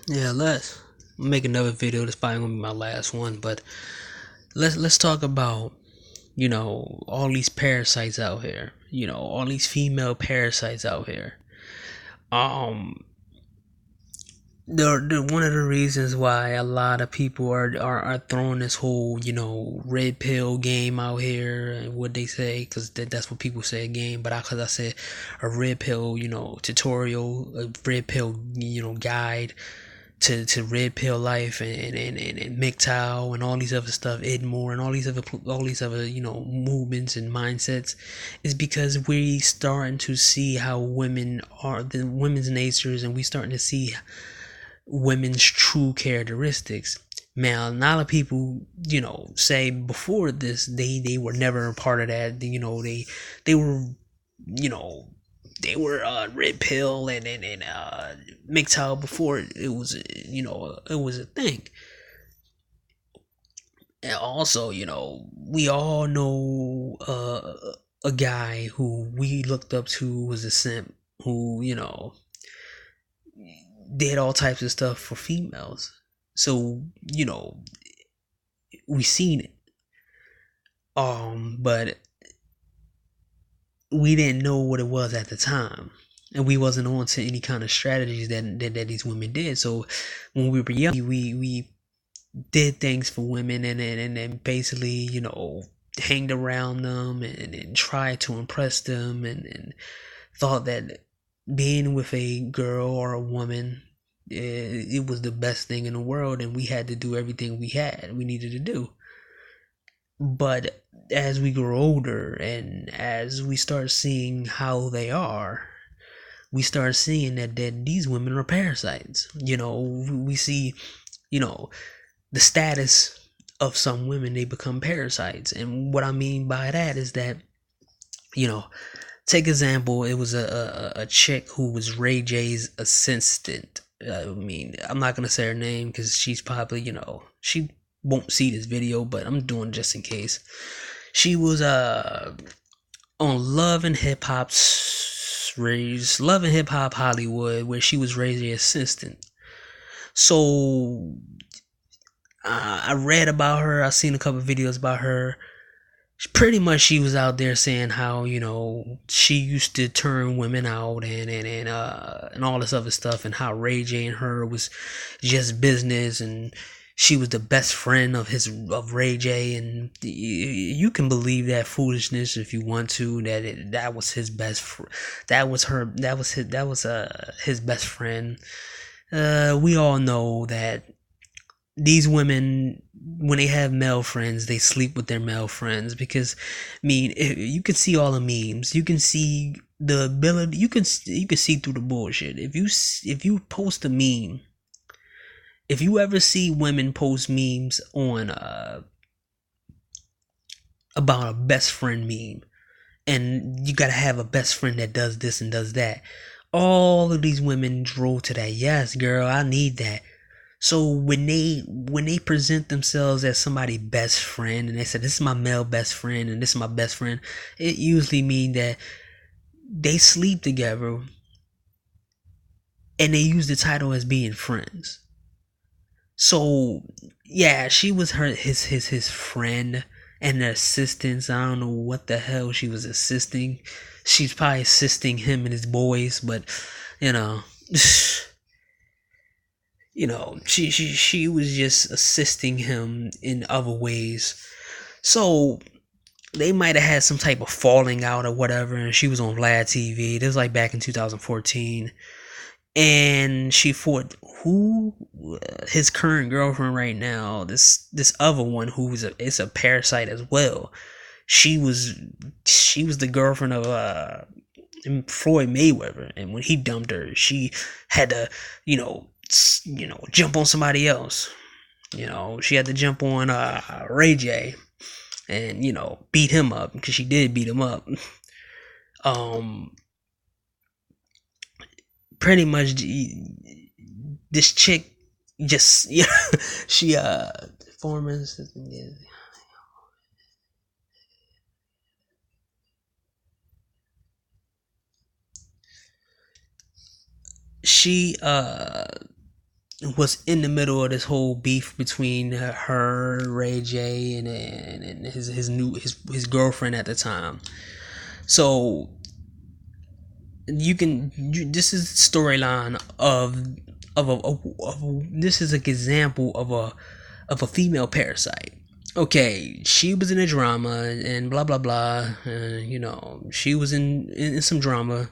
Yeah, let's make another video. That's probably gonna be my last one, but let's talk about all these parasites out here. All these female parasites out here. Um, they're one of the reasons why a lot of people are throwing this whole red pill game out here and what they say, because that's what people say, a game, but because I said a red pill tutorial, a red pill guide to red pill life and MGTOW and all these other stuff, Idmore and all these other movements and mindsets, is because we starting to see how women are, the women's natures, and we starting to see women's true characteristics. Now, a lot of people, say before this, they were never a part of that. They were, you know, they were red pill and MGTOW before it was, it was a thing. And also, we all know a guy who we looked up to was a simp who, did all types of stuff for females. So, we seen it. But we didn't know what it was at the time. And we wasn't on to any kind of strategies that these women did. So when we were young, we did things for women and basically, hanged around them and tried to impress them and thought that being with a girl or a woman, it was the best thing in the world, and we had to do everything we needed to do. But as we grow older and as we start seeing how they are, we start seeing that these women are parasites. We see, you know, the status of some women, they become parasites. And what I mean by that is that, you know, take example, it was a chick who was Ray J's assistant. I mean, I'm not gonna say her name because she's probably, she won't see this video, but I'm doing just in case. She was on Love and Hip Hop Hollywood, where she was Ray assistant. So I read about her. I seen a couple videos about her. Pretty much, she was out there saying how she used to turn women out and all this other stuff, and how Ray J and her was just business, and she was the best friend of Ray J, and you can believe that foolishness if you want to. That was his best. That was her. His best friend. We all know that these women, when they have male friends, they sleep with their male friends because, I mean, you can see all the memes, you can see the ability, you can see through the bullshit. If you post a meme, if you ever see women post memes on about a best friend meme, and you gotta have a best friend that does this and does that, all of these women drove to that. Yes, girl, I need that. So when they present themselves as somebody's best friend, and they say, this is my male best friend and this is my best friend, it usually means that they sleep together and they use the title as being friends. So yeah, she was his friend and the assistants. I don't know what the hell she was assisting. She's probably assisting him and his boys, but you know she was just assisting him in other ways. So they might have had some type of falling out or whatever, and she was on Vlad TV. This was like back in 2014, and she fought who, his current girlfriend right now. This other one who is a parasite as well. She was the girlfriend of Floyd Mayweather, and when he dumped her, she had to jump on somebody else. She had to jump on Ray J and beat him up, because she did beat him up. um Pretty much, this chick just she former, she was in the middle of this whole beef between her, Ray J, and his girlfriend at the time. So this is storyline this is an example of a female parasite. Okay, she was in a drama and blah blah blah. She was in some drama,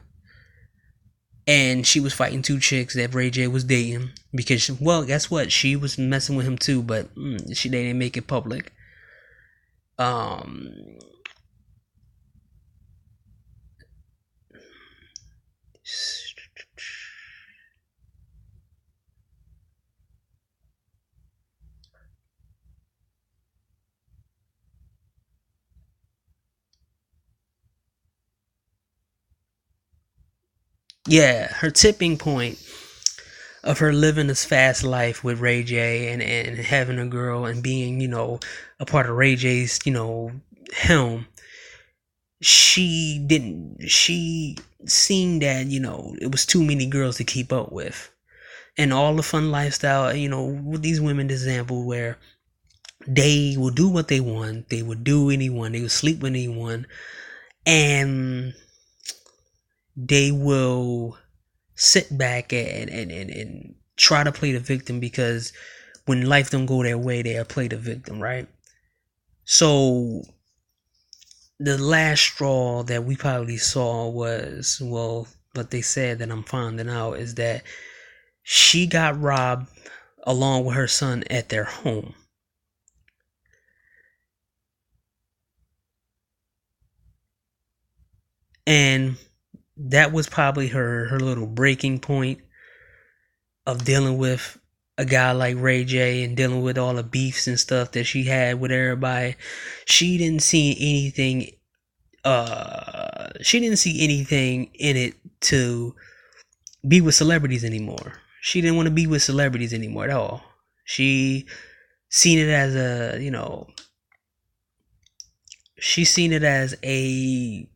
and she was fighting two chicks that Ray J was dating because, well, guess what? She was messing with him too, but they didn't make it public. Um, yeah, her tipping point of her living this fast life with Ray J and having a girl and being, a part of Ray J's, helm. She seen that, it was too many girls to keep up with. And all the fun lifestyle, with these women, example where they will do what they want, they would do anyone, they would sleep with anyone, and they will sit back and try to play the victim, because when life don't go their way, they'll play the victim, right? So the last straw that we probably saw was, well, what they said that I'm finding out is that she got robbed along with her son at their home. And that was probably her little breaking point of dealing with a guy like Ray J and dealing with all the beefs and stuff that she had with everybody. She didn't see anything in it to be with celebrities anymore. She didn't want to be with celebrities anymore at all. She seen it as she seen it as a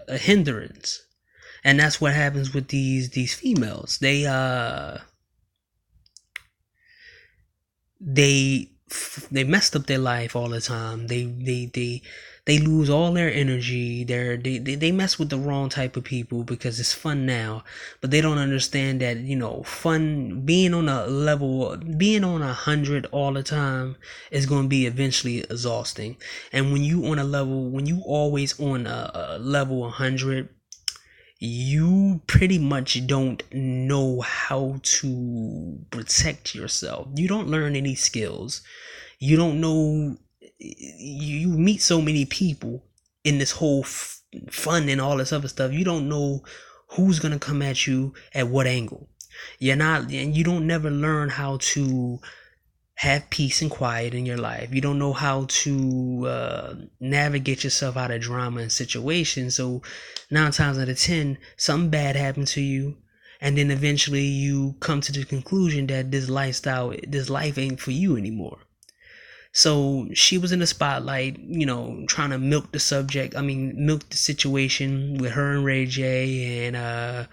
a hindrance. And that's what happens with these females. They messed up their life all the time. They lose all their energy. They mess with the wrong type of people because it's fun now, but they don't understand that, fun, being on a level, being on 100 all the time is going to be eventually exhausting. And when you always on a level 100, you pretty much don't know how to protect yourself. You don't learn any skills. You don't know. You meet so many people in this whole fun and all this other stuff. You don't know who's gonna come at you at what angle. And you don't never learn how to have peace and quiet in your life. You don't know how to navigate yourself out of drama and situations. So 9 times out of 10, something bad happened to you, and then eventually you come to the conclusion that this life ain't for you anymore. So she was in the spotlight, trying to milk the situation with her and Ray J, and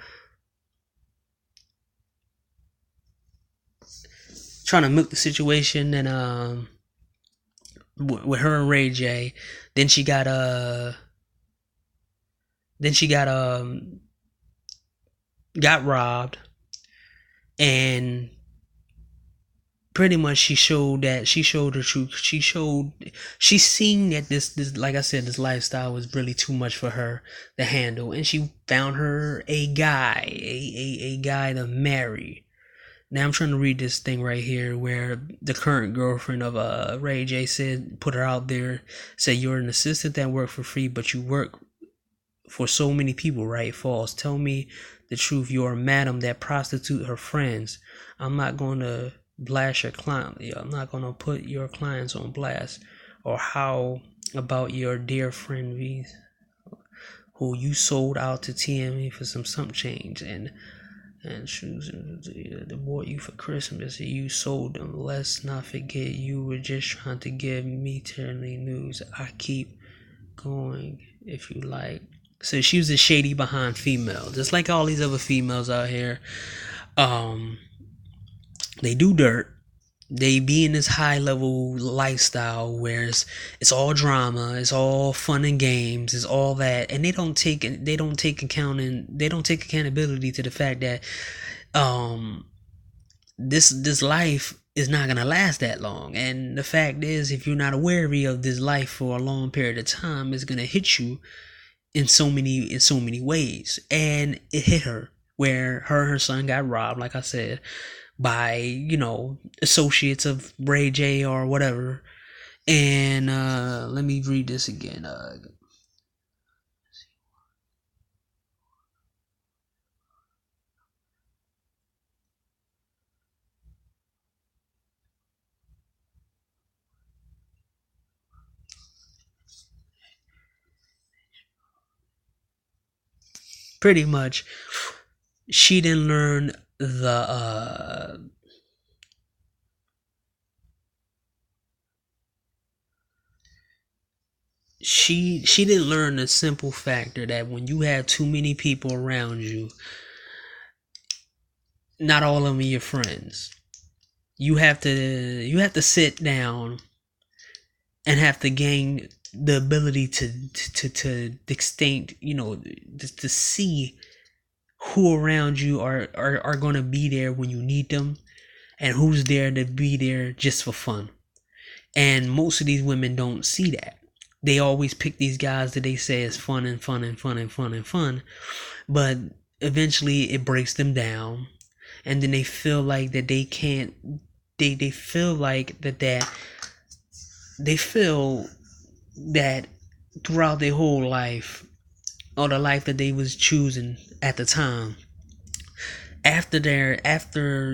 trying to milk the situation, and with her and Ray J. Then she got got robbed, and pretty much she showed her truth. She's seen that this, like I said, this lifestyle was really too much for her to handle, and she found her a guy, a guy to marry. Now I'm trying to read this thing right here where the current girlfriend of Ray J put her out there, said, "You're an assistant that work for free, but you work for so many people, right? False. Tell me the truth. You're a madam that prostitute her friends. I'm not going to blast your client. I'm not going to put your clients on blast. Or how about your dear friend V, who you sold out to TME for some change and shoes they bought you for Christmas, you sold them. Let's not forget you were just trying to give me terribly news. I keep going if you like. So she was a shady behind female, just like all these other females out here. Um, they do dirt. They be in this high level lifestyle where it's all drama, it's all fun and games, it's all that, and they don't take accountability to the fact that um this life is not gonna last that long. And the fact is, if you're not wary of this life for a long period of time, it's gonna hit you in so many ways. And it hit her where her and her son got robbed, like I said, by, associates of Ray J or whatever. And let me read this again. Pretty much, she didn't learn the she didn't learn the simple factor that when you have too many people around you, not all of them are your friends. You have to sit down and have to gain the ability to distinct, to see who around you are going to be there when you need them, and who's there to be there just for fun. And most of these women don't see that. They always pick these guys that they say is fun and fun and fun and fun and fun, but eventually it breaks them down, and then they feel like that they can't. They feel like that they feel that throughout their whole life, or the life that they was choosing at the time, after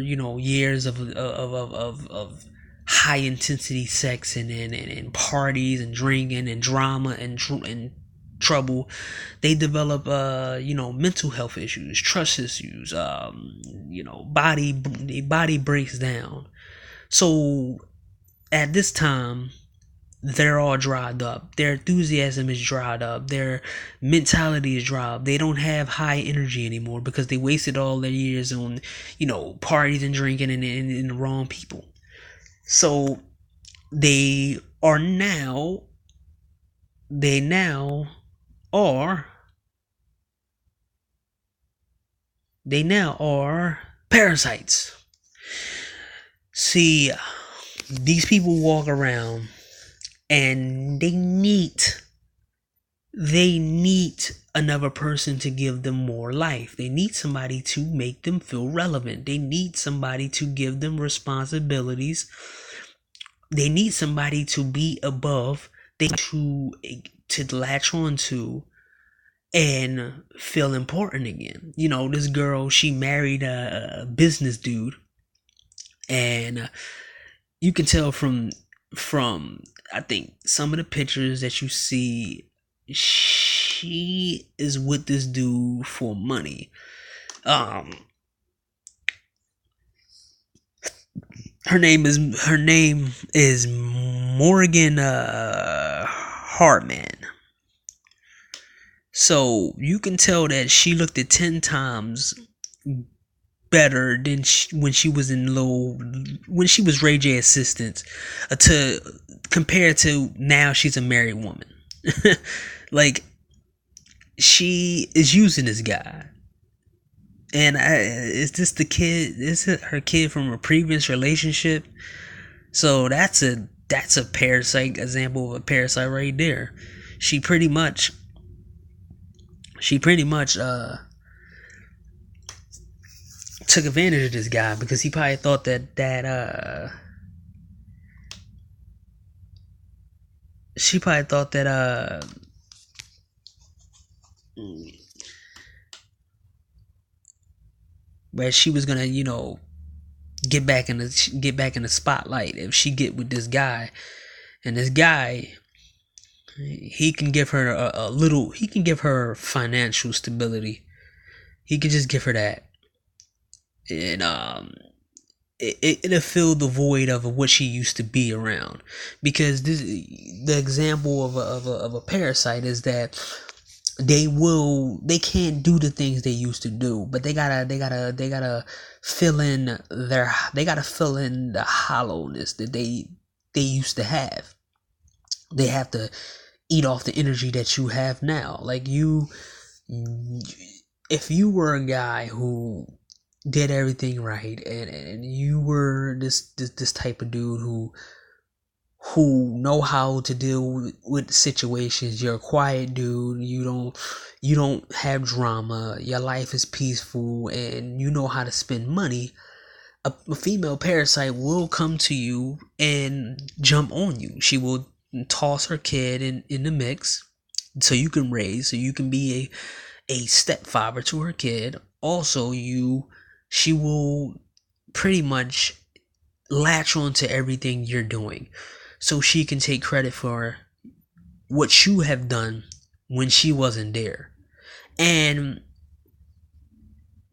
years of high intensity sex and parties and drinking and drama and trouble, they develop mental health issues, trust issues, body breaks down. So at this time, they're all dried up. Their enthusiasm is dried up. Their mentality is dried up. They don't have high energy anymore because they wasted all their years on, parties and drinking and the wrong people. So they are now, they now are, they now are parasites. See, these people walk around and they need another person to give them more life. They need somebody to make them feel relevant. They need somebody to give them responsibilities. They need somebody to be above. They to latch on to and feel important again. This girl, she married a business dude, and you can tell from I think some of the pictures that you see, she is with this dude for money. Um, her name is Morgan Hartman. So you can tell that she looked at 10 times better than when she was when she was Ray J assistant, to compared to now she's a married woman. Like, she is using this guy, and is this the kid? Is it her kid from a previous relationship? So that's a parasite example of a parasite right there. She pretty much took advantage of this guy because he probably thought that she probably thought that she was gonna get back in the spotlight if she get with this guy. And this guy, he can give her a little, he can give her financial stability. He could just give her that. And it'll fill the void of what she used to be around. Because the example of a parasite is that they can't do the things they used to do, but they gotta fill in the hollowness that they used to have. They have to eat off the energy that you have now. Like if you were a guy who did everything right, and you were this type of dude who know how to deal with situations. You're a quiet dude. You don't have drama. Your life is peaceful, and you know how to spend money. A female parasite will come to you and jump on you. She will toss her kid in the mix, so you can raise, so you can be a stepfather to her kid. Also, she will pretty much latch on to everything you're doing, so she can take credit for what you have done when she wasn't there. And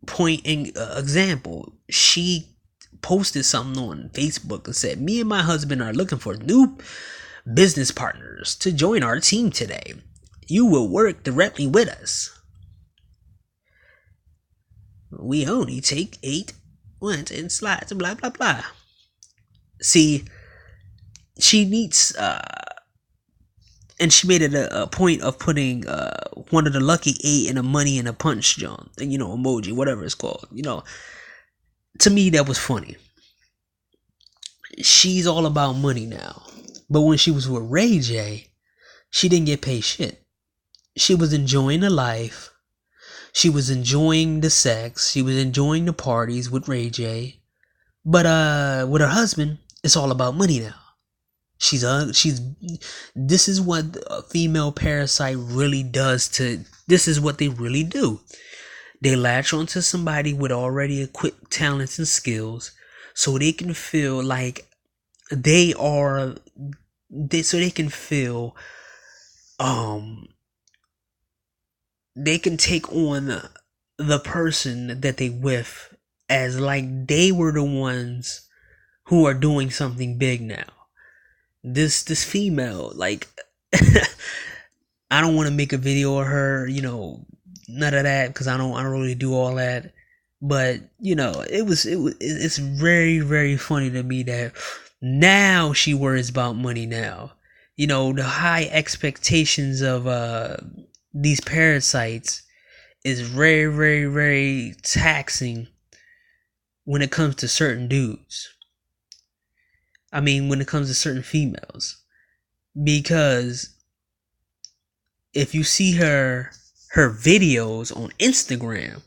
point in example, she posted something on Facebook and said, "Me and my husband are looking for new business partners to join our team today. You will work directly with us. We only take 8 ones and slides, blah blah blah." See, she needs and she made it a point of putting one of the lucky 8 in a money and a punch John, emoji, whatever it's called. To me that was funny. She's all about money now, but when she was with Ray J, she didn't get paid shit. She was enjoying the life. She was enjoying the sex. She was enjoying the parties with Ray J. But with her husband, it's all about money now. This is what a female parasite really does this is what they really do. They latch onto somebody with already equipped talents and skills, so they can feel like so they can feel, they can take on the person that they with as like they were the ones who are doing something big now. This female, like, I don't want to make a video of her, none of that, because I don't really do all that. But it's very, very funny to me that now she worries about money now. The high expectations of these parasites is very, very, very taxing when it comes to certain dudes. I mean, when it comes to certain females. Because if you see her videos on Instagram,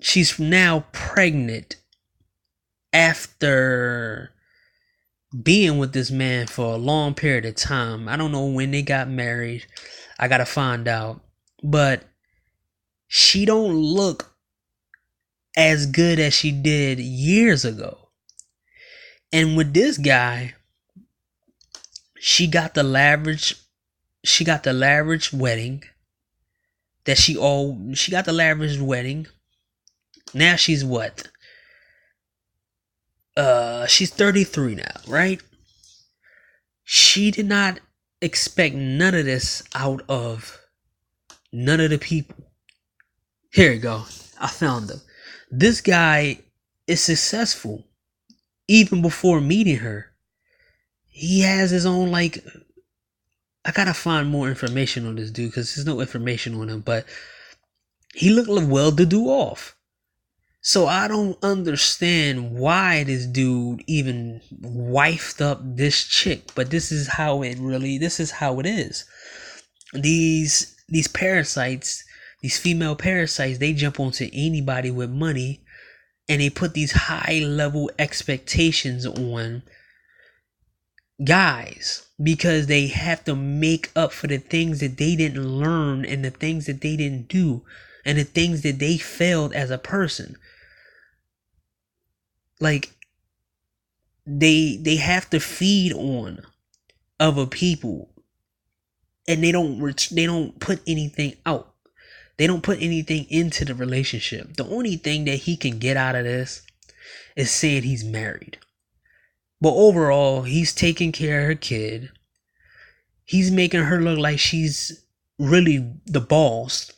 she's now pregnant after being with this man for a long period of time. I don't know when they got married. I gotta find out. But she don't look as good as she did years ago. And with this guy, she got the lavish wedding that she got the lavish wedding. Now she's what? She's 33 now, right? She did not expect none of this out of none of the people. Here you go. I found them. This guy is successful even before meeting her. He has his own, like, I gotta find more information on this dude because there's no information on him, but he looked well to do off. So I don't understand why this dude even wifed up this chick, but this is how it is. These parasites, these female parasites, they jump onto anybody with money, and they put these high level expectations on guys because they have to make up for the things that they didn't learn and the things that they didn't do and the things that they failed as a person. Like, they have to feed on other people, and they don't put anything out. They don't put anything into the relationship. The only thing that he can get out of this is saying he's married. But overall, he's taking care of her kid. He's making her look like she's really the boss.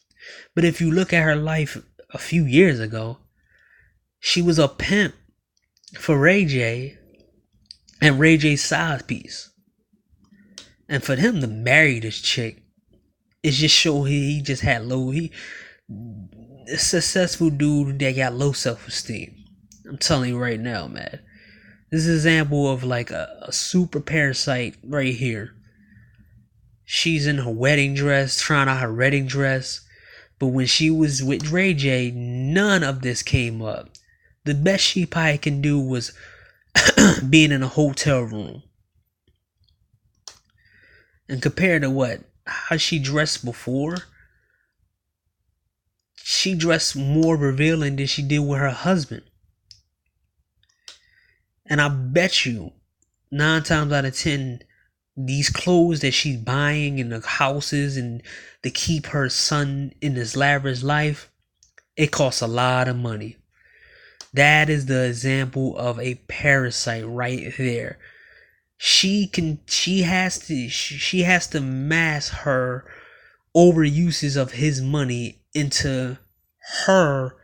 But if you look at her life a few years ago, she was a pimp for Ray J and Ray J's side piece. And for him to marry this chick, it just show he just had low, a successful dude that got low self-esteem. I'm telling you right now, man. This is an example of like a super parasite right here. She's in her wedding dress, trying out her wedding dress. But when she was with Ray J, none of this came up. The best she probably can do was being in a hotel room. And compared to how she dressed before, she dressed more revealing than she did with her husband. And I bet you 9 times out of 10, these clothes that she's buying in the houses and to keep her son in this lavish life, it costs a lot of money. That is the example of a parasite right there. She has to mask her overuses of his money into her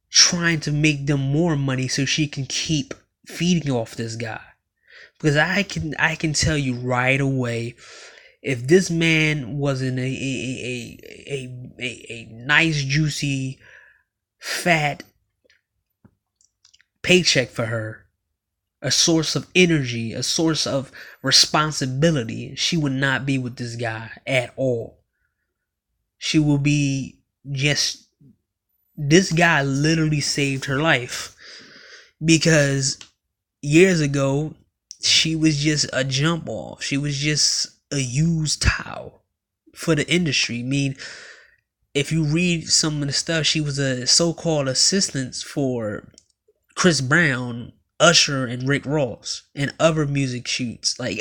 trying to make them more money so she can keep feeding off this guy. Because I can tell you right away, if this man wasn't a nice, juicy, fat paycheck for her, a source of energy, a source of responsibility, she would not be with this guy at all. She will be just, this guy literally saved her life. Because years ago, she was just a jump off. She was just a used towel for the industry. I mean, if you read some of the stuff, she was a so-called assistant for Chris Brown, Usher, and Rick Ross, and other music shoots. Like,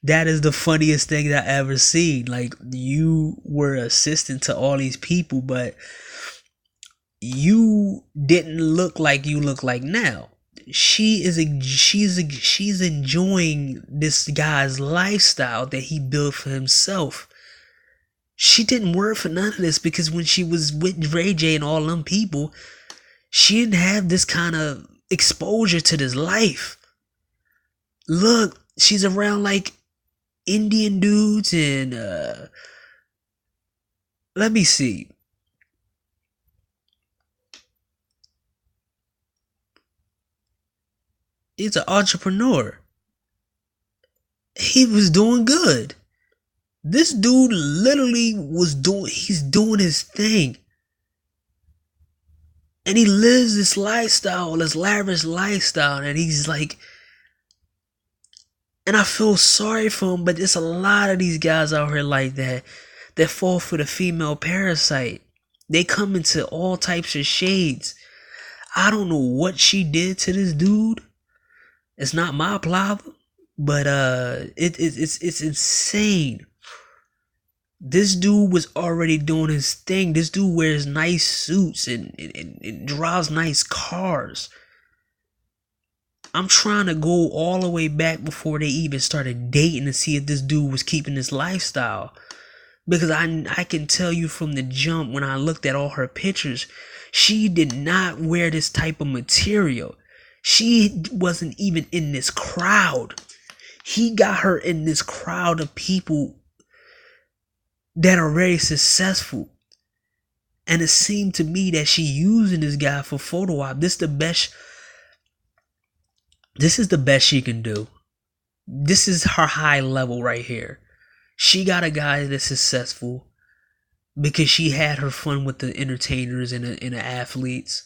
that is the funniest thing I ever seen. Like, you were assistant to all these people, but you didn't look like you look like now. She's enjoying this guy's lifestyle that he built for himself. She didn't work for none of this, because when she was with Ray J and all them people, she didn't have this kind of exposure to this life. Look, she's around like Indian dudes and let me see. He's an entrepreneur. He was doing good. This dude literally he's doing his thing. And he lives this lifestyle, this lavish lifestyle, and he's like, and I feel sorry for him, but there's a lot of these guys out here like that fall for the female parasite. They come into all types of shades. I don't know what she did to this dude. It's not my problem, but it's insane. This dude was already doing his thing. This dude wears nice suits and drives nice cars. I'm trying to go all the way back before they even started dating to see if this dude was keeping this lifestyle. Because I can tell you from the jump, when I looked at all her pictures, she did not wear this type of material. She wasn't even in this crowd. He got her in this crowd of people that are very successful. And it seemed to me that she using this guy for photo op. This is the best she can do. This is her high level right here. She got a guy that's successful because she had her fun with the entertainers and the athletes.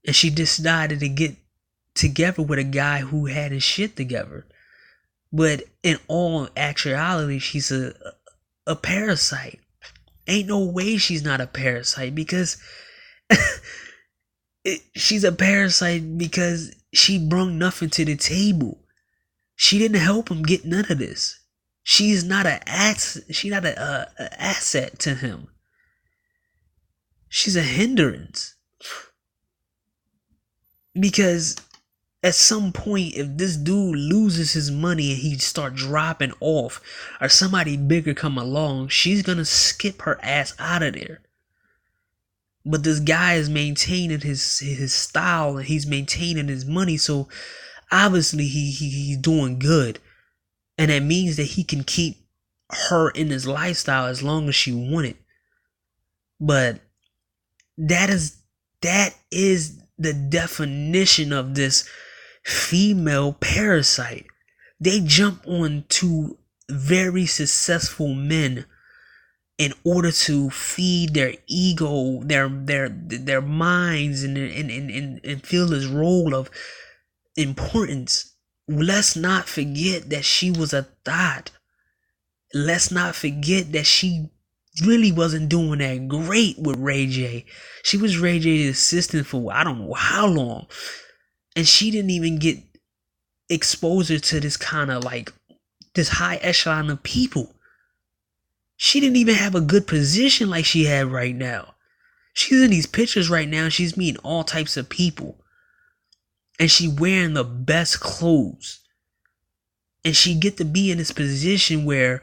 And she decided to get together with a guy who had his shit together. But in all actuality, she's a parasite. Ain't no way she's not a parasite, because she's a parasite because she brung nothing to the table. She didn't help him get none of this. She's not she's not a asset to him. She's a hindrance. Because at some point, if this dude loses his money and he start dropping off, or somebody bigger come along, she's gonna skip her ass out of there. But this guy is maintaining his style, and he's maintaining his money, so obviously he's doing good, and that means that he can keep her in his lifestyle as long as she want it. But that is the definition of this female parasite. They jump on to very successful men in order to feed their ego, their minds, and fill this role of importance. Let's not forget that she was a thought. Let's not forget that she really wasn't doing that great with Ray J. She was Ray J's assistant for I don't know how long. And she didn't even get exposure to this kind of like this high echelon of people. She didn't even have a good position like she had right now. She's in these pictures right now. She's meeting all types of people. And she wearing the best clothes. And she get to be in this position where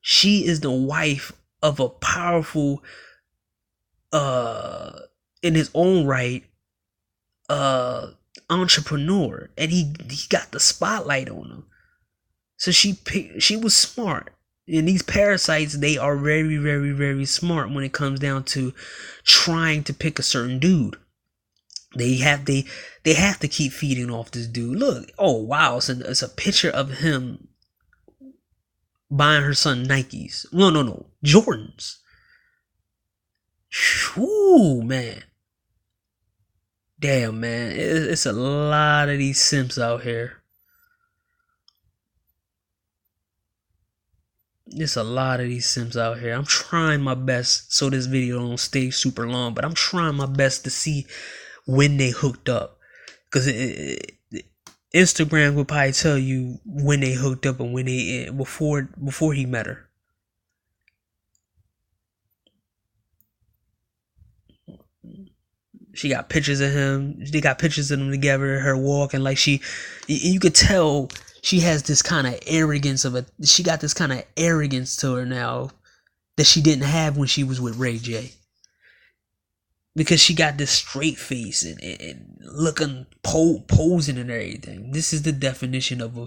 she is the wife of a powerful, in his own right, entrepreneur. And he got the spotlight on him. So she was smart. And these parasites, they are very, very, very smart when it comes down to trying to pick a certain dude. They have to keep feeding off this dude. Look, oh wow, it's a picture of him buying her son Nikes. No, Jordans. Ooh, man. Damn, man, it's a lot of these simps out here. There's a lot of these simps out here. I'm trying my best so this video don't stay super long, but I'm trying my best to see when they hooked up. Because Instagram will probably tell you when they hooked up and when they before he met her. She got pictures of him. They got pictures of them together. Her walking like you could tell she has this kind of arrogance she got this kind of arrogance to her now that she didn't have when she was with Ray J. Because she got this straight face and looking posing and everything. This is the definition of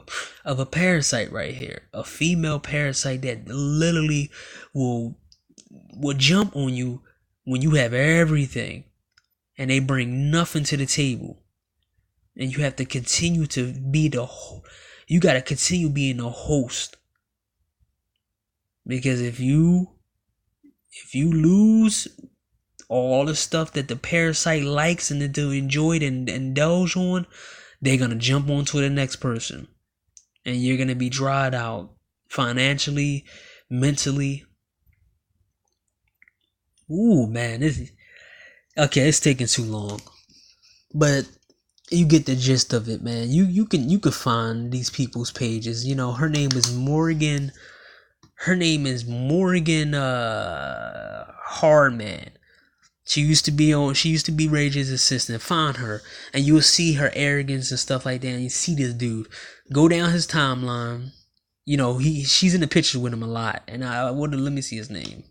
a parasite right here. A female parasite that literally will jump on you when you have everything and they bring nothing to the table. And you have to continue to be you got to continue being the host. Because if you lose all the stuff that the parasite likes and that they enjoy and indulge on, they're going to jump onto the next person. And you're going to be dried out financially, mentally. Ooh, man. Okay, it's taking too long. But you get the gist of it, man. You can find these people's pages. You know, her name is Morgan. Her name is Morgan Hardman. She used to be Ray J's assistant. Find her and you'll see her arrogance and stuff like that. And you see this dude go down his timeline. You know, she's in the picture with him a lot. And let me see his name.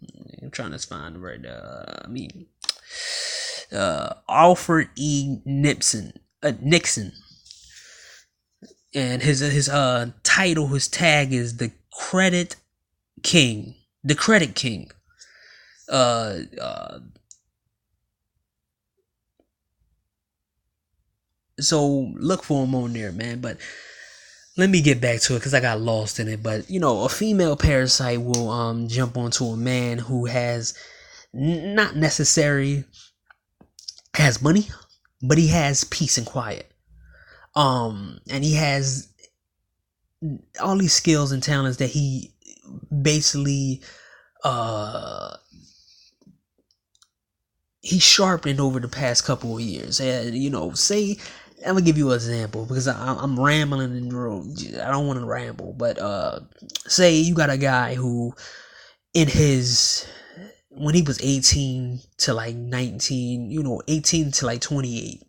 I'm trying to find him right now. Alfred E. Nixon. And his title, his tag is the Credit King. The Credit King. So look for him on there, man. But let me get back to it because I got lost in it. But you know, a female parasite will jump onto a man who has not necessarily has money, but he has peace and quiet. And he has all these skills and talents that he basically he sharpened over the past couple of years. You know, say I'm gonna give you an example because I'm rambling and I don't want to ramble, but say you got a guy who in his when he was 18 to like 19, 18 to like 28,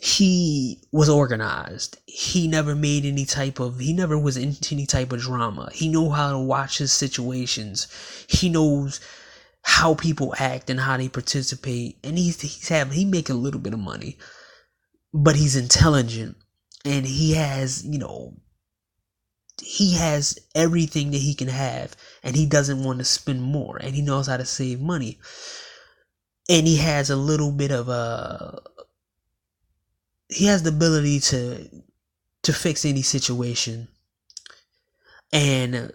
he was organized. He never was into any type of drama. He know how to watch his situations. He knows how people act and how they participate. And he make a little bit of money, but he's intelligent and he has everything that he can have, and he doesn't want to spend more, and he knows how to save money. And he has a little bit of he has the ability to fix any situation and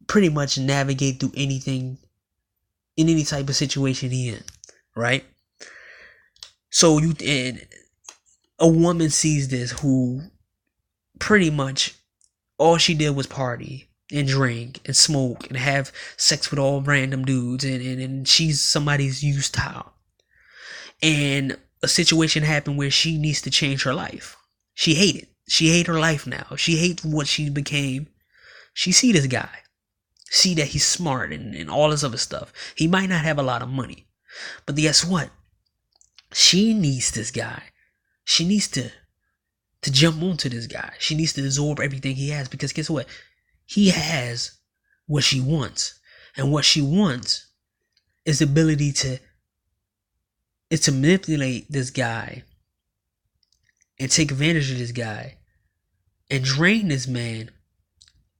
pretty much navigate through anything in any type of situation he in, right? So and a woman sees this who pretty much all she did was party and drink and smoke and have sex with all random dudes, and she's somebody's used towel. And a situation happened where she needs to change her life. She hate her life now. She hates what she became. She see this guy, see that he's smart and all this other stuff. He might not have a lot of money, but guess what? She needs this guy. She needs to jump onto this guy. She needs to absorb everything he has, because guess what? He has what she wants. And what she wants is the ability to manipulate this guy and take advantage of this guy and drain this man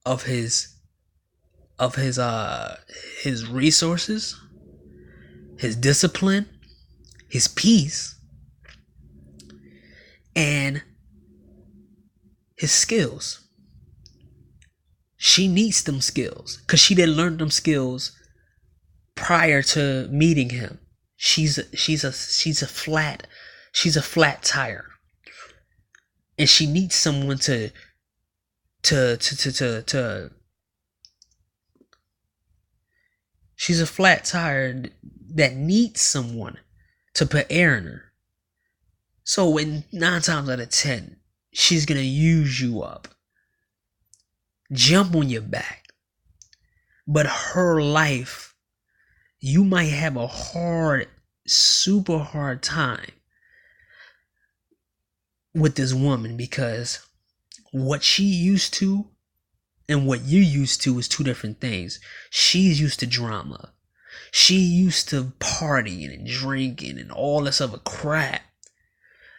of his resources, his discipline, his peace, and his skills. She needs them skills because she didn't learn them skills prior to meeting him. She's a flat tire, and she needs someone to she's a flat tire that needs someone to put air in her. So when 9 times out of 10, she's gonna use you up, jump on your back. But her life, you might have a super hard time with this woman, because what she used to and what you used to is two different things. She's used to drama. She used to partying and drinking and all this other crap.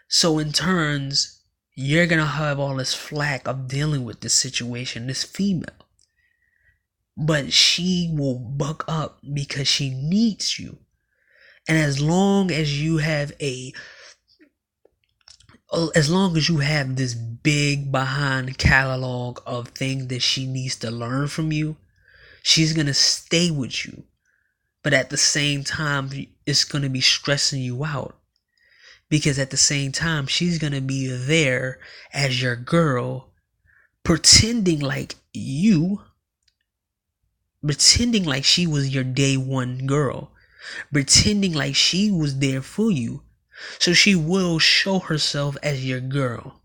So in turns, you're gonna have all this flack of dealing with this situation, this female. But she will buck up because she needs you. And as long as you have this big behind catalog of things that she needs to learn from you, she's gonna stay with you. But at the same time, it's gonna be stressing you out. Because at the same time, she's gonna be there as your girl, pretending like she was your day one girl, pretending like she was there for you. So she will show herself as your girl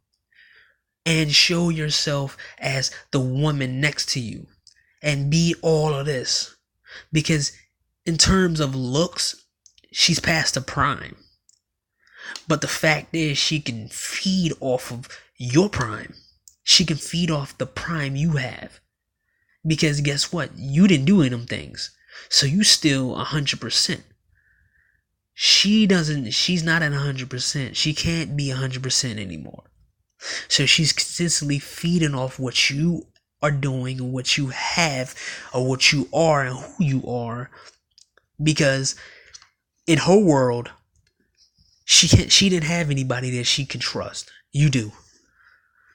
and show yourself as the woman next to you and be all of this. Because in terms of looks, she's past the prime. But the fact is, she can feed off of your prime. She can feed off the prime you have. Because guess what? You didn't do any of them things. So you still 100%. She's not at 100%. She can't be 100% anymore. So she's consistently feeding off what you are doing and what you have, or what you are and who you are. Because in her world, she didn't have anybody that she can trust. You do.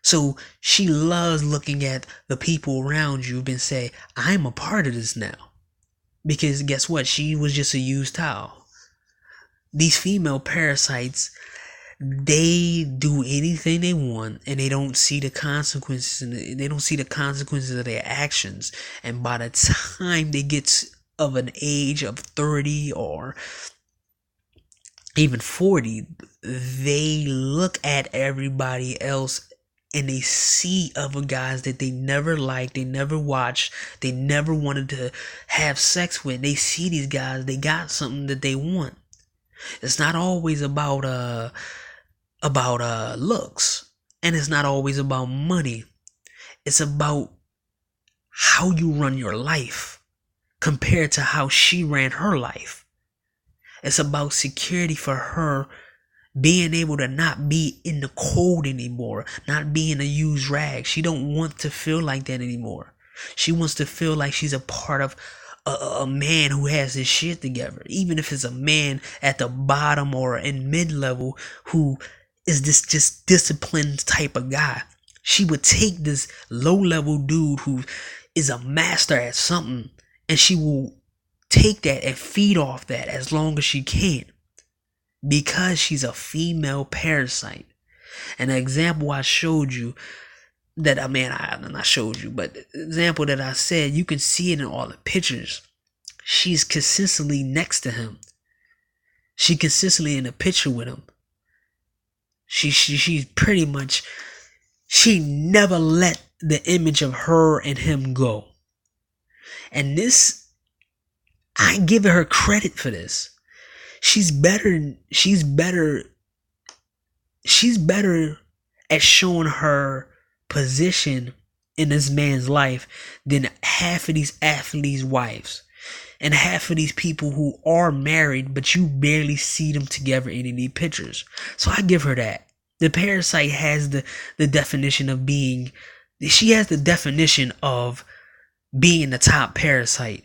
So she loves looking at the people around you and say, I'm a part of this now. Because guess what? She was just a used towel. These female parasites, they do anything they want, and they don't see the consequences, and they don't see the consequences of their actions. And by the time they get of an age of 30 or even 40, they look at everybody else and they see other guys that they never liked, they never watched, they never wanted to have sex with. They see these guys, they got something that they want. It's not always about looks, and it's not always about money. It's about how you run your life compared to how she ran her life. It's about security for her, being able to not be in the cold anymore, not being a used rag. She don't want to feel like that anymore. She wants to feel like she's a part of a man who has his shit together. Even if it's a man at the bottom or in mid-level who is this just disciplined type of guy. She would take this low-level dude who is a master at something, and she will take that and feed off that as long as she can, because she's a female parasite. And the example I showed you, that I showed you, but the example that I said, you can see it in all the pictures. She's consistently next to him. She consistently in a picture with him. She's pretty much, she never let the image of her and him go. And this, I give her credit for this. She's better at showing her position in this man's life than half of these athletes' wives and half of these people who are married, but you barely see them together in any pictures. So I give her that. The parasite has the definition of being, she has the definition of being the top parasite,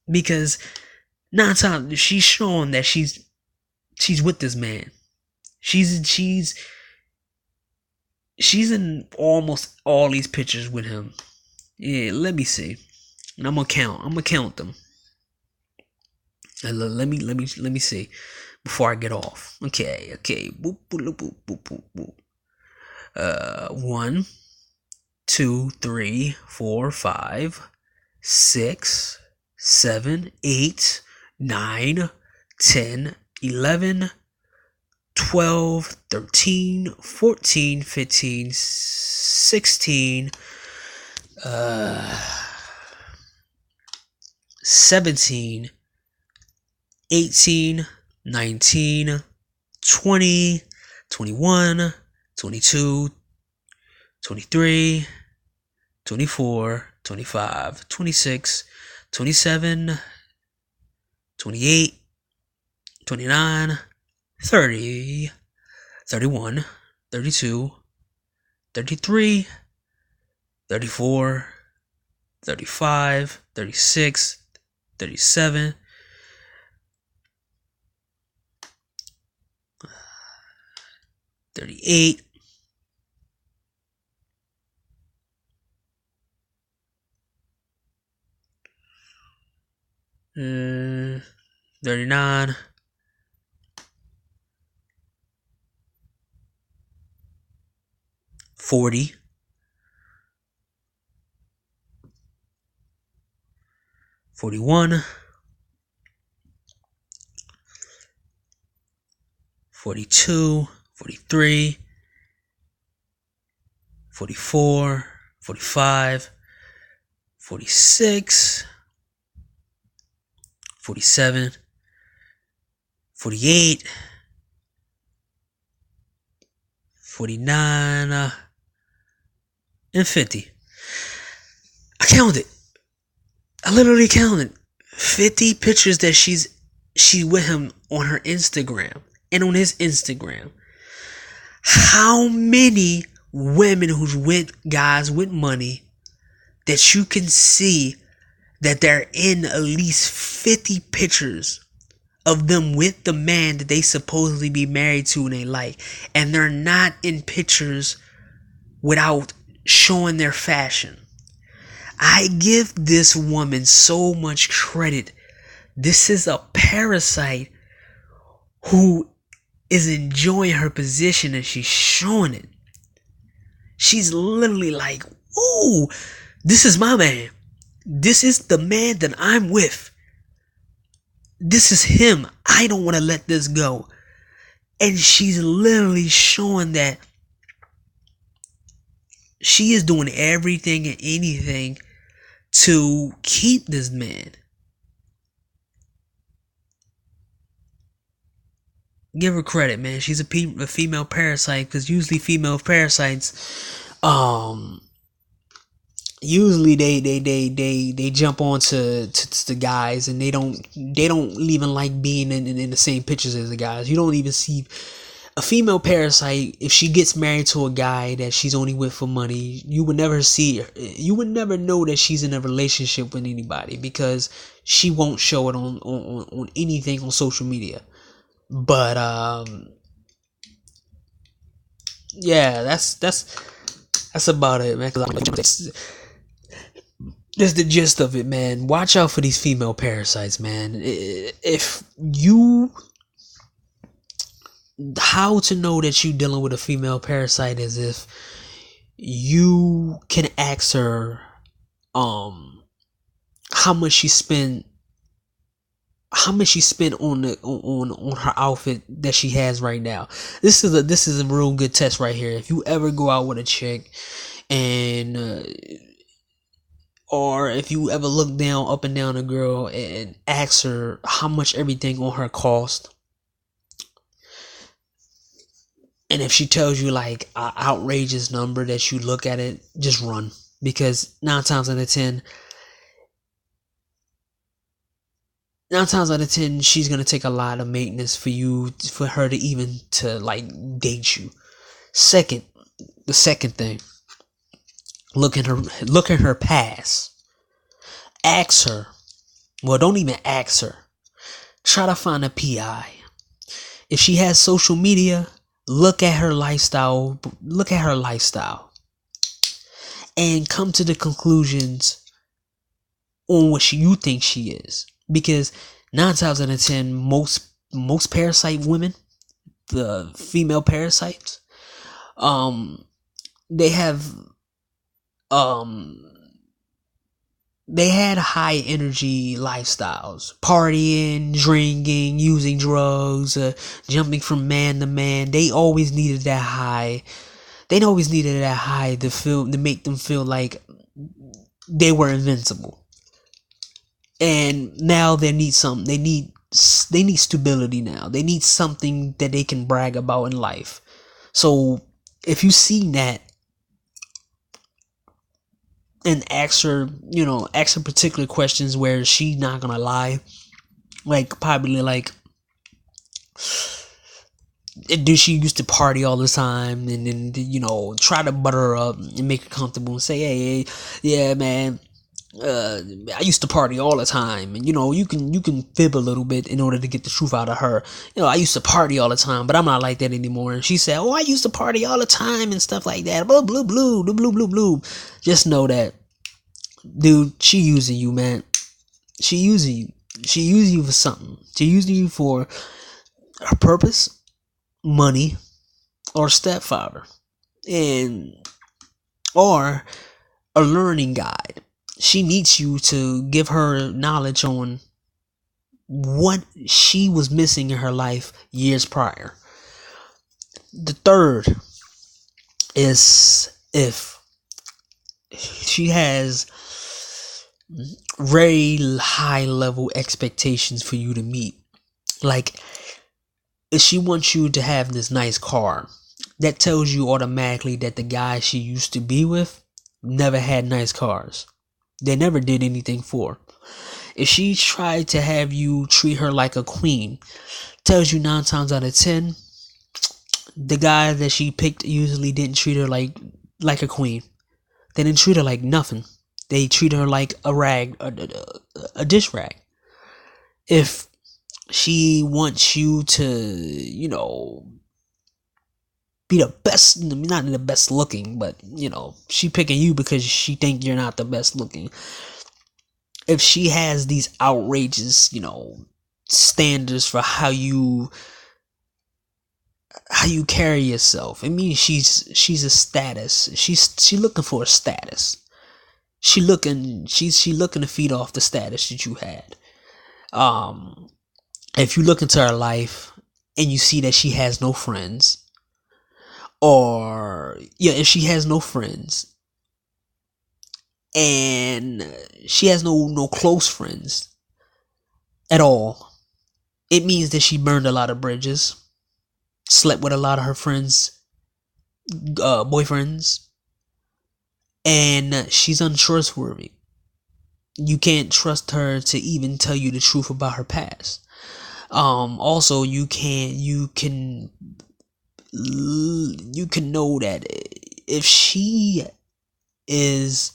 because 9 times she's showing that she's with this man. She's in almost all these pictures with him. Yeah, let me see. And I'm gonna count them. Let me see before I get off. Okay. Boop, boop, boop, boop, boop, boop. 1, 2, 3, 4, 5, 6, 7, 8, 9, 10, 11, 12, 13, 14, 15, 16, 17, 18, 19, 20, 21, 22, 23, 24, 25, 26, 27, 28, 29, 30, 31, 32, 33, 34, 35, 36, 37, 38, 39, 40, 41, 42, 43, 44, 45, 46, 47, 48, 49, and 50. I counted. I literally counted 50 pictures that she's with him on her Instagram and on his Instagram. How many women who's with guys with money that you can see that they're in at least 50 pictures of them with the man that they supposedly be married to and they like, and they're not in pictures without showing their fashion? I give this woman so much credit. This is a parasite who is enjoying her position and she's showing it. She's literally like, ooh, this is my man. This is the man that I'm with. This is him. I don't want to let this go. And she's literally showing that she is doing everything and anything to keep this man. Give her credit, man. She's a female parasite, because usually female parasites, um, usually they jump on to the guys, and they don't even like being in the same pictures as the guys. You don't even see a female parasite. If she gets married to a guy that she's only with for money, you would never see her. You would never know that she's in a relationship with anybody, because she won't show it on anything on social media. But yeah, that's about it, man. That's the gist of it, man. Watch out for these female parasites, man. If you, how to know that you dealing with a female parasite is if you can ask her, how much she spent, on her outfit that she has right now. This is a real good test right here. If you ever go out with a chick, and or if you ever look down, up and down a girl, and ask her how much everything on her cost, and if she tells you like an outrageous number that you look at it, just run. Because nine times out of ten, she's gonna take a lot of maintenance for her to even to like date you. Second, the second thing, look at her past. Ask her. Well, don't even ask her. Try to find a PI. If she has social media, look at her lifestyle. Look at her lifestyle, and come to the conclusions on what you think she is. Because 9 times out of 10, most parasite women, the female parasites, they have um they had high energy lifestyles, partying, drinking, using drugs, jumping from man to man. They always needed that high. They always needed that high to make them feel like they were invincible. And now they need something. They need stability now. They need something that they can brag about in life. So if you see that, and ask her particular questions where she not gonna lie, like probably like, do she used to party all the time, and then try to butter her up and make her comfortable and say, hey, yeah, man, I used to party all the time. And you can fib a little bit in order to get the truth out of her. I used to party all the time, but I'm not like that anymore. And she said, oh, I used to party all the time and stuff like that, blah blah blah blah blah blah blah. Just know that, dude, she using you, man. She using you for something. She using you for her purpose, money, or stepfather, and or a learning guide. She needs you to give her knowledge on what she was missing in her life years prior. The third is if she has very high level expectations for you to meet. Like, if she wants you to have this nice car, that tells you automatically that the guy she used to be with never had nice cars. They never did anything for her. If she tried to have you treat her like a queen, tells you 9 times out of 10, the guy that she picked usually didn't treat her like a queen. They didn't treat her like nothing. They treat her like a rag, a dish rag. If she wants you to, be the best, not the best looking, but she picking you because she think you're not the best looking. If she has these outrageous, standards for how you carry yourself, it means she's a status. She looking for a status. She looking to feed off the status that you had. If you look into her life, and you see that she has no friends, or yeah, if she has no friends and she has no close friends at all, it means that she burned a lot of bridges, slept with a lot of her friends, boyfriends, and she's untrustworthy. You can't trust her to even tell you the truth about her past. Also, you can know that if she is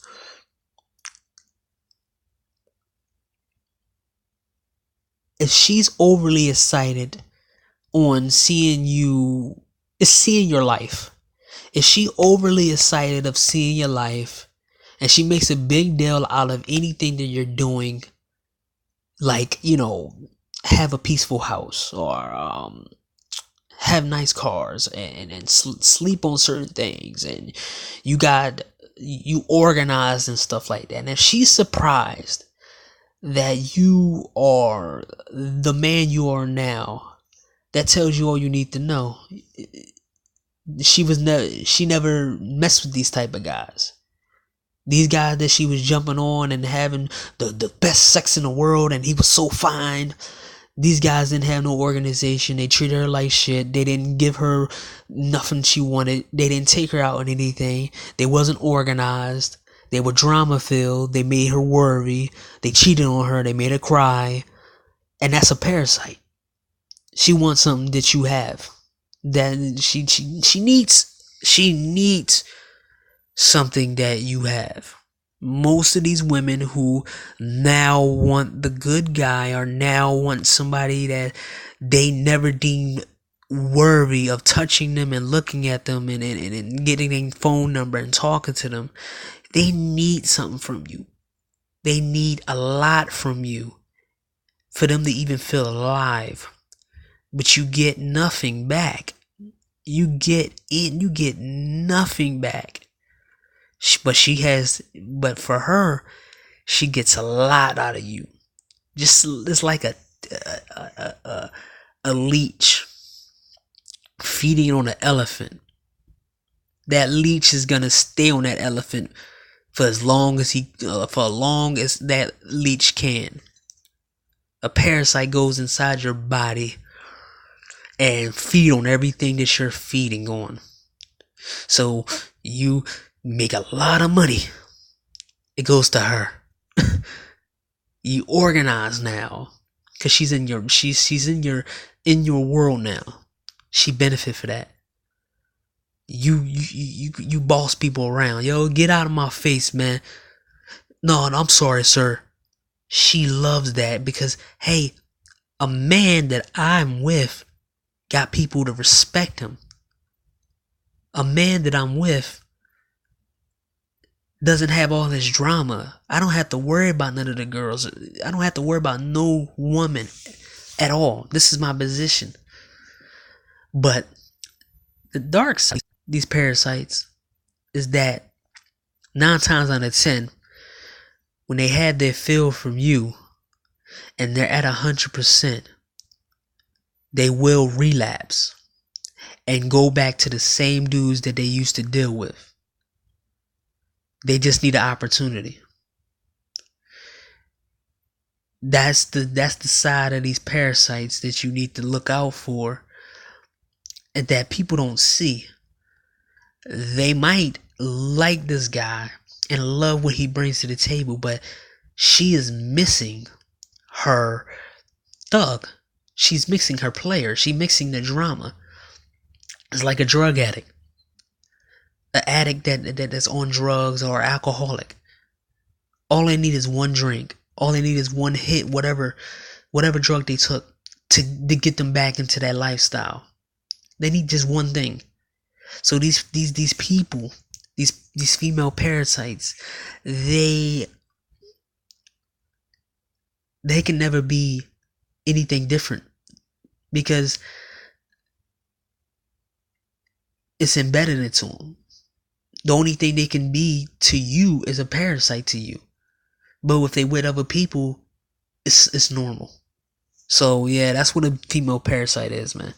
if she's overly excited on seeing your life, if she overly excited of seeing your life, and she makes a big deal out of anything that you're doing, like, have a peaceful house, or have nice cars, and sleep on certain things, and you organized and stuff like that. And if she's surprised that you are the man you are now, that tells you all you need to know. She never messed with these type of guys. These guys that she was jumping on and having the best sex in the world, and he was so fine. These guys didn't have no organization. They treated her like shit. They didn't give her nothing she wanted. They didn't take her out on anything. They wasn't organized. They were drama filled. They made her worry. They cheated on her. They made her cry. And that's a parasite. She wants something that you have. That she needs something that you have. Most of these women who now want the good guy, or now want somebody that they never deemed worthy of touching them and looking at them, and getting their phone number and talking to them, they need something from you. They need a lot from you for them to even feel alive. But you get nothing back. You get nothing back. But for her, she gets a lot out of you. Just, it's like a leech feeding on an elephant. That leech is gonna stay on that elephant for as long as that leech can. A parasite goes inside your body and feed on everything that you're feeding on. So you make a lot of money. It goes to her. You organize now, cause she's in your world now. She benefit for that. You boss people around. Yo, get out of my face, man. No, I'm sorry, sir. She loves that, because hey, a man that I'm with got people to respect him. A man that I'm with doesn't have all this drama. I don't have to worry about none of the girls. I don't have to worry about no woman at all. This is my position. But the dark side, these parasites, is that 9 times out of 10, when they had their fill from you and they're at 100%, they will relapse and go back to the same dudes that they used to deal with. They just need an opportunity. That's the side of these parasites that you need to look out for, and that people don't see. They might like this guy and love what he brings to the table, but she is missing her thug. She's mixing her player. She's mixing the drama. It's like a drug addict. An addict that's on drugs, or alcoholic. All they need is one drink. All they need is one hit, whatever drug they took to get them back into that lifestyle. They need just one thing. So these people, these female parasites, they can never be anything different, because it's embedded into them. The only thing they can be to you is a parasite to you. But if they with other people, it's normal. So yeah, that's what a female parasite is, man.